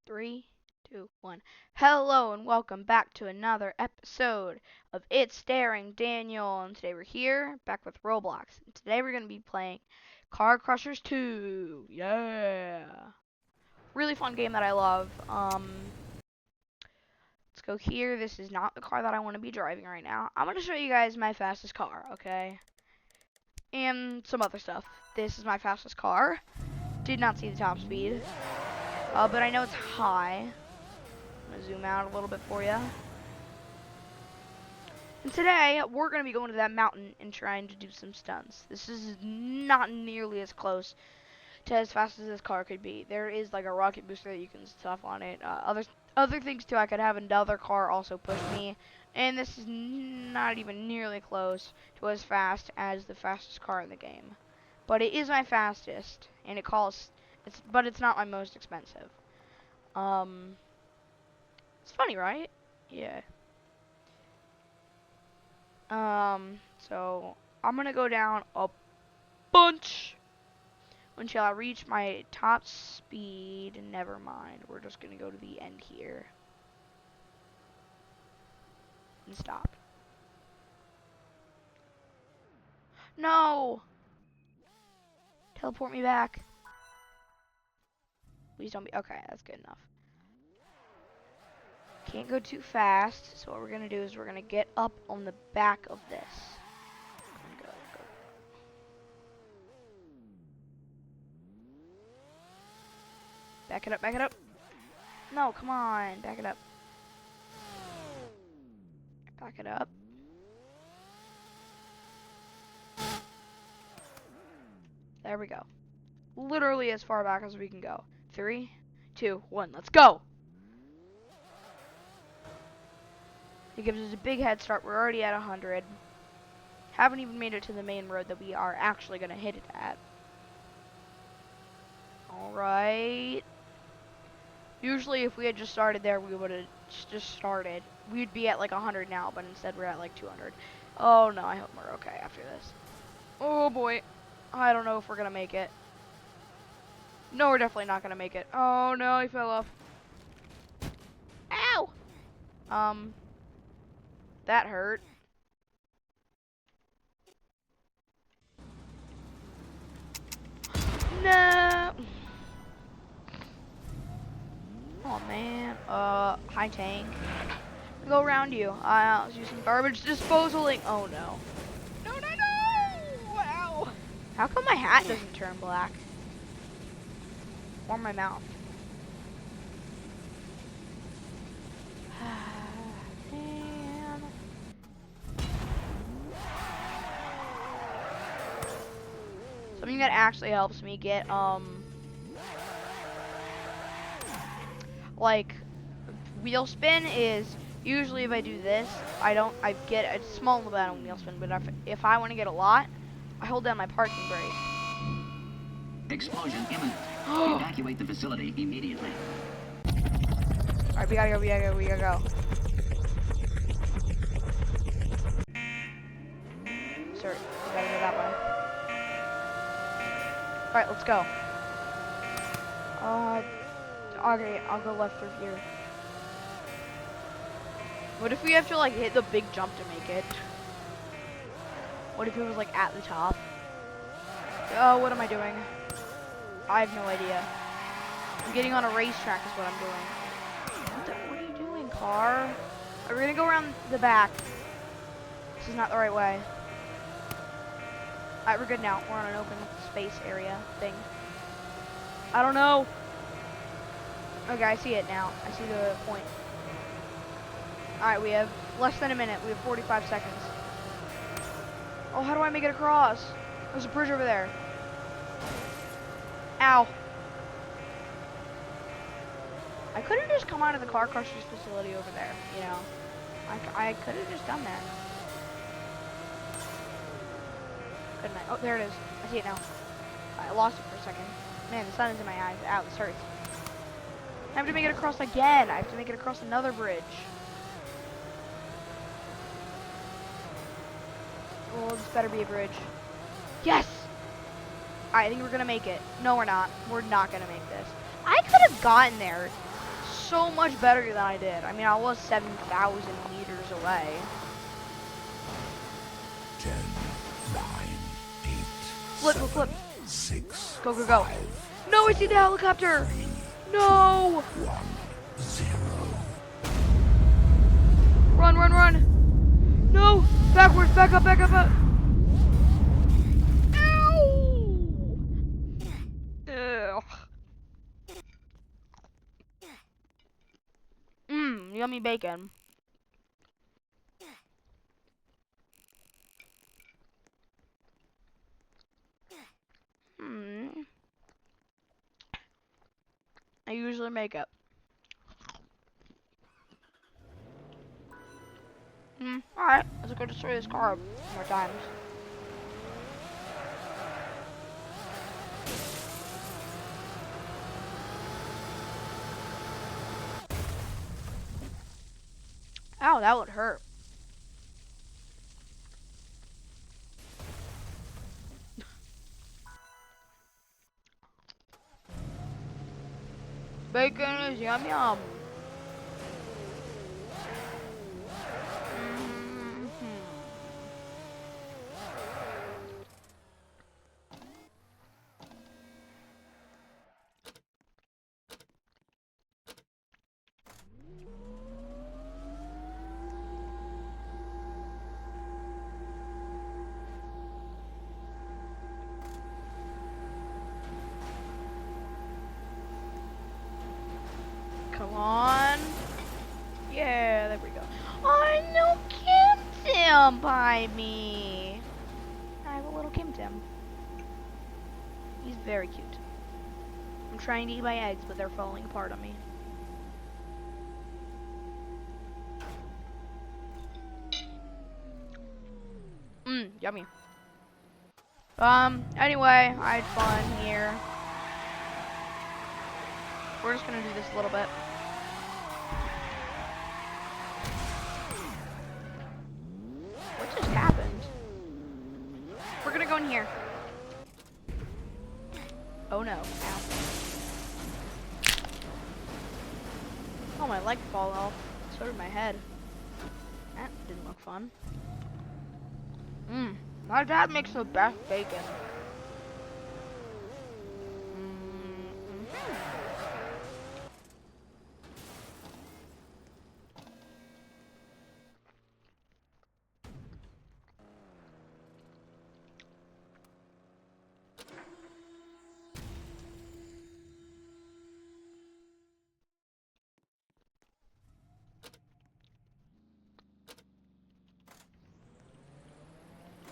Three, two, one. Hello and welcome back to another episode of It's Daring Daniel. And today we're here back with Roblox. And today we're gonna be playing Car Crushers 2. Yeah, really fun game that I love. Let's go here. This is not the car that I want to be driving right now. I'm gonna show you guys my fastest car, okay? And some other stuff. This is my fastest car. Did not see the top speed, but I know it's high. I'm gonna zoom out a little bit for you. And today, we're gonna be going to that mountain and trying to do some stunts. This is not nearly as close to as fast as this car could be. There is like a rocket booster that you can stuff on it. Other things too. I could have another car also push me, and this is not even nearly close to as fast as the fastest car in the game. But it is my fastest, and but it's not my most expensive. It's funny, right? Yeah. So I'm gonna go down a bunch until I reach my top speed. Never mind. We're just gonna go to the end here and stop. No! Teleport me back. Please don't be. Okay, that's good enough. Can't go too fast. So what we're gonna do is we're gonna get up on the back of this. Go, go. Back it up, back it up. No, come on, back it up. Back it up. There we go. Literally as far back as we can go. 3, 2, 1, let's go! It gives us a big head start. We're already at 100. Haven't even made it to the main road that we are actually going to hit it at. Alright. Usually if we had just started there, we would have just started. We'd be at like 100 now, but instead we're at like 200. Oh no, I hope we're okay after this. Oh boy. I don't know if we're going to make it. No, we're definitely not going to make it. Oh no, he fell off. Ow! That hurt. No! Oh man. High tank. Go around you. I'll use some garbage disposaling. Oh no. No, no, no! Wow. How come my hat doesn't turn black? Or my mouth? Man. Something that actually helps me get, like, wheel spin is usually if I do this, I get a small amount of wheel spin, but if I want to get a lot, I hold down my parking brake. Explosion imminent. Evacuate the facility immediately. Alright, we gotta go, we gotta go. Sir, we gotta go that way. Alright, let's go. Okay, I'll go left through here. What if we have to like hit the big jump to make it? What if it was like at the top? Oh, what am I doing? I have no idea. I'm getting on a racetrack is what I'm doing. What are you doing, car? We're gonna go around the back. This is not the right way. Alright, we're good now. We're on an open space area thing. I don't know. Okay, I see it now. I see the point. Alright, we have less than a minute. We have 45 seconds. Oh, how do I make it across? There's a bridge over there. Ow. I could have just come out of the car crushers facility over there, you know. I could have just done that. Couldn't I? Oh, there it is. I see it now. I lost it for a second. Man, the sun is in my eyes. Ow, this hurts. I have to make it across again. I have to make it across another bridge. Oh, this better be a bridge. Yes! Alright, I think we're gonna make it. No, we're not. We're not gonna make this. I could have gotten there so much better than I did. I mean, I was 7,000 meters away. 10, 9, 8, Flip, 7, flip. 6, Go, go, go. 5, No, I see the helicopter. No. 1, 0. Run, run, run. No. Backwards, back up, back up, back. Ow. Ugh. Yummy bacon. I usually make it. Alright, let's go destroy this car more times. Ow, that would hurt. Bacon is yum yum. Come on. Yeah, there we go. Oh, no Kim Tim by me. I have a little Kim Tim. He's very cute. I'm trying to eat my eggs, but they're falling apart on me. Yummy. Anyway, I had fun here. We're just gonna do this a little bit. What just happened? We're gonna go in here. Oh no. Ow. Oh, my leg fall off. So did my head. That didn't look fun. My dad makes the best bacon.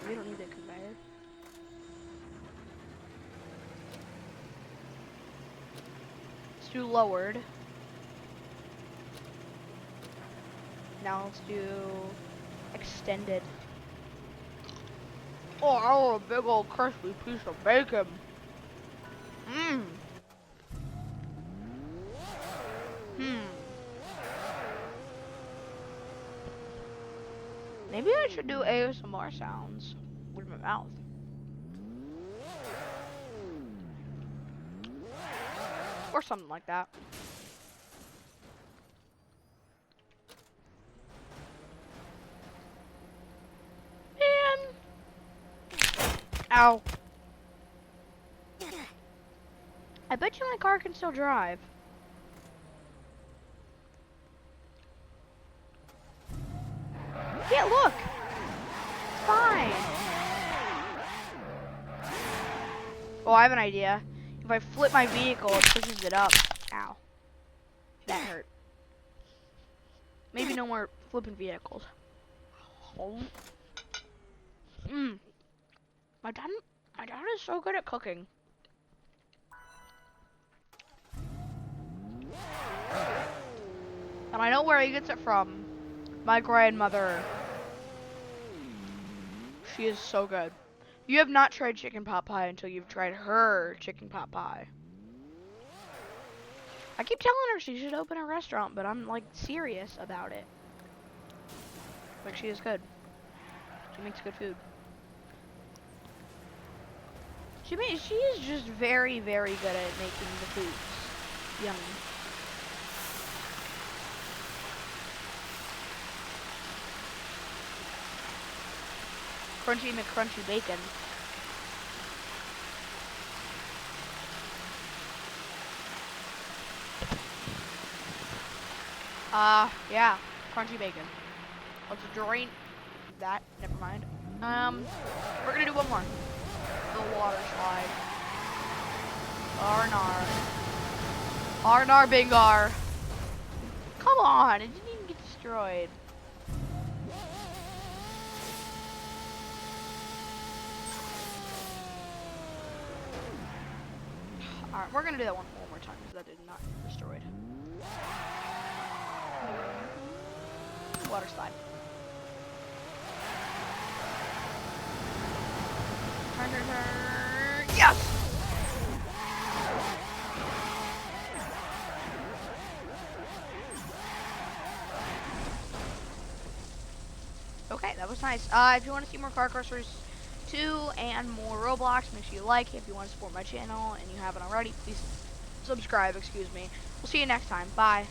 We don't need a conveyor. Let's do lowered. Now let's do extended. Oh, I want a big old crispy piece of bacon. Maybe I should do ASMR sounds with my mouth. Or something like that. Ow. I bet you my car can still drive. Yeah, look. It's fine. Oh, I have an idea. If I flip my vehicle, it pushes it up. Ow. That hurt. Maybe no more flipping vehicles. My dad is so good at cooking. And I know where he gets it from. My grandmother. She is so good. You have not tried chicken pot pie until you've tried her chicken pot pie. I keep telling her she should open a restaurant, but I'm like serious about it. Like, she is good. She makes good food. She is just very, very good at making the foods. Yummy. Crunchy McCrunchy bacon. Yeah, crunchy bacon. Let's drain that. Never mind. We're gonna do one more. The water slide. Arnar. Arnar Bingar. Come on, it didn't even get destroyed. Alright, we're gonna do that one more time because that did not get destroyed. Water slide. Turn, turn, turn. Yes! Okay, that was nice. If you want to see more Car Crushers 2 and more Roblox, make sure you like. If you want to support my channel and you haven't already, please subscribe, excuse me. We'll see you next time. Bye.